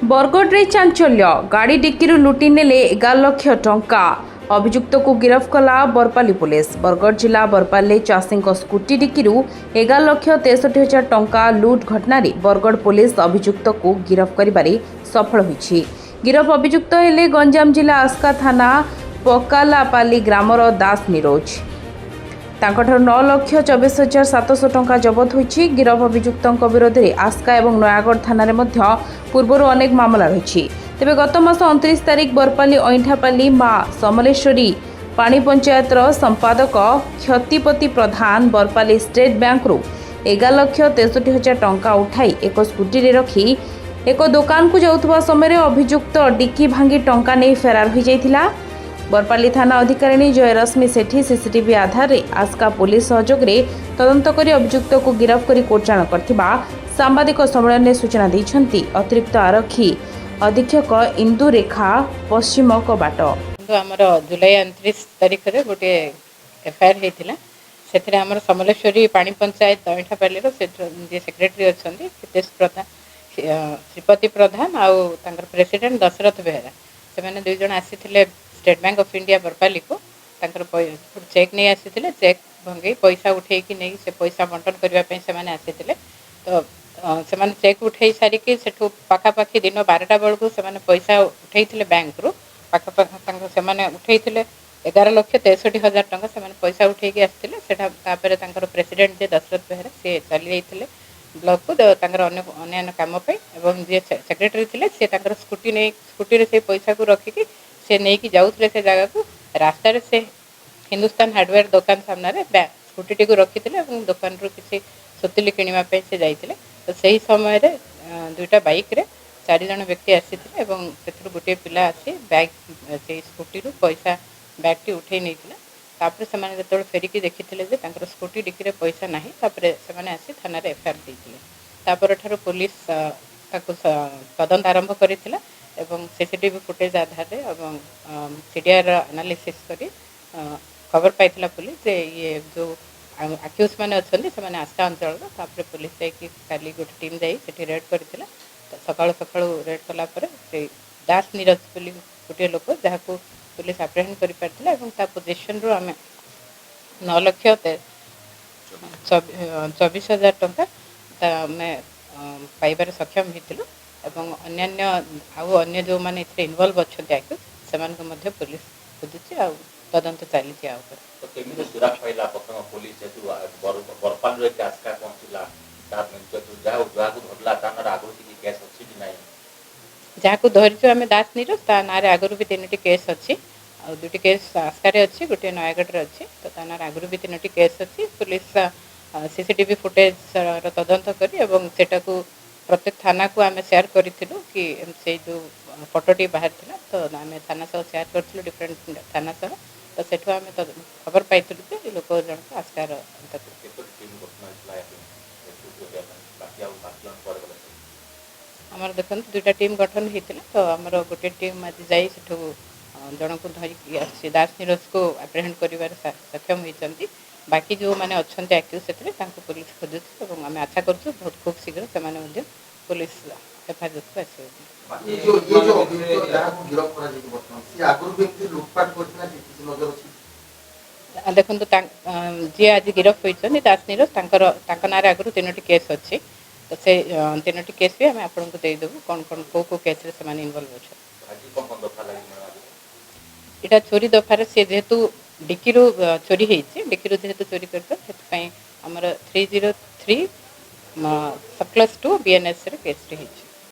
बरगढ़ चांचल्य गाड़ी डिक्की लुटि नेले 11 लाख टंका अभियुक्त को गिरफ्त कला बरपाली पुलिस। बरगढ़ जिला बरपाली चाषी स्कूटी डिक्की 11,63,000 टंका लुट घटन बरगढ़ पुलिस अभियुक्त को गिरफ्त कर सफल होईछि। गिरफ अभियुक्त हेले गंजाम जिला आस्का थाना पकालापाली ग्रामर दास निरोज। 9,24,700 टंका जबत होईछि। गिरफ अभियुक्त विरोध में आस्का और नयागढ़ थाना पूर्वर अनेक मामला रही। तेज गत मास 29 तारिख बरपाली अईंठापाली माँ समलेश्वरी पानी पंचायतर संपादक क्षतिपति प्रधान बरपाली स्टेट बैंक रु 11,63,000 टंका उठाई एक स्कूटी रे रखी एक दुकान को जाउथबा समय अभियुक्त डिक्की भांगी टंका नहीं फेरार हो जाइथिला। बरपाली थाना अधिकारिणी जयरश्मि सेठी सीसीटीवी आधार में आस्का पुलिस सहयोग में तदंत कर अभियुक्त को गिरफ्त कर कोर्टाण करथिबा सांबादिक सम्मेलन में सूचना देइछंती अतिरिक्त आरक्षी अधीक्षक इंदुरेखा पश्चिम कबाट। आमर जुलाई 29 तारिख रे गोटे एफआईआर होता से आमर समलेश्वरी पानी पंचायत अईंठापाली जे सेक्रेटरी अच्छा हितेश प्रधान श्रीपति प्रधान आउ प्रेसिडेंट दशरथ बेहरा से दुई जन आसी state bank of India Barpali को चेक नहीं आसी चेक भंगे पैसा उठे नहीं से पैसा बंटन करने से आसी तो से चेक उठे सारिकी सेठू पाखापाखि दिन 12टा बेलू से पैसा उठे बैंक रु पाखापाखि से उठे 11,63,000 टंका से पैसा उठे आसते प्रेसिडेंट जे दशरथ बेहरा सी चली जाते ब्लॉक को अन्य कम जी सेक्रेटरी थे सी स्कूटी नहीं स्कूटी से पैसा को रखिकी से नहीं कि जाऊे से जगह को रास्तार से हिंदुस्तान हार्डवेयर दुकान सामने स्कूटी को रखी दुकान रू किसी सुतली किणापी से जाते तो सही समय दुईटा बाइक रे 4 जन व्यक्ति आसी गोटे पिला आसी बैग से स्कूटी रू पैसा बैग टी उठे नहीं तापर से फेरिकी देखी स्कूटी डिक्की रे पैसा ना से आसी थाना एफआईआर देते पुलिस तदंत आरंभ करथिला एवं सीसीटीवी फुटेज आधार सीडीआर एनालिसिस करी खबर पाई पुलिस ये जो आक्यूज मैंने अच्छा से आस्का अंचल पुलिस जाली गोटे टीम जाठी रेड कर सका सका रेड कलापर से दास नीरज बोली गोटे लोक जहाँ को पुलिस आप्रेहेंड कर पोजिशन रू आम 9,24,000 टंका पाइबार सक्षम होती एवं अन्य आउ अन्य जो माने इनवॉल्व अच्छा से पुलिस खोजुची आ तदंत चली जहाँ को धरचु आम दास नीरज ता ना आगुरी भी 3टी केस अच्छी आ 2टी केस आस्कार अच्छी गोटे नयागढ़ अच्छी तो ता ना आगुरी भी 3टी केस अच्छी पुलिस सीसीटीवी फुटेज तदंत करी प्रत्येक थाना को आम शेयर करूँ कि से जो फोटोटी बाहर था तो आम थाना सह शेयर करूँ डिफरेंट थाना सह तो सेठू आम खबर पाई लोक जन आस्कार आमर देखते 2टा टीम गठन होता तो आमर गोटे टीम आज जाठू जन को धरिकी दास नीरज को आप्रेहेंड कर सक्षम होती बाकी जो मैंने अच्छा एक्यूज से पुलिस खोजुची और आम आशा करूँ बहुत खूब शीघ्र से पुलिस एफआईआर देखो जी आज गिरफ होती दास नीरज ना आगुरी 3टी केस अच्छी तो से 3टी केस भी आम आपको देदेवु कौन कौन कौ केस इनवॉल्व अच्छा यहाँ चोरी दफार सी जेहेतु डिक्की चोरी डिक्की जेहेतु चोरी करमर 303 +2 BNS केस रही।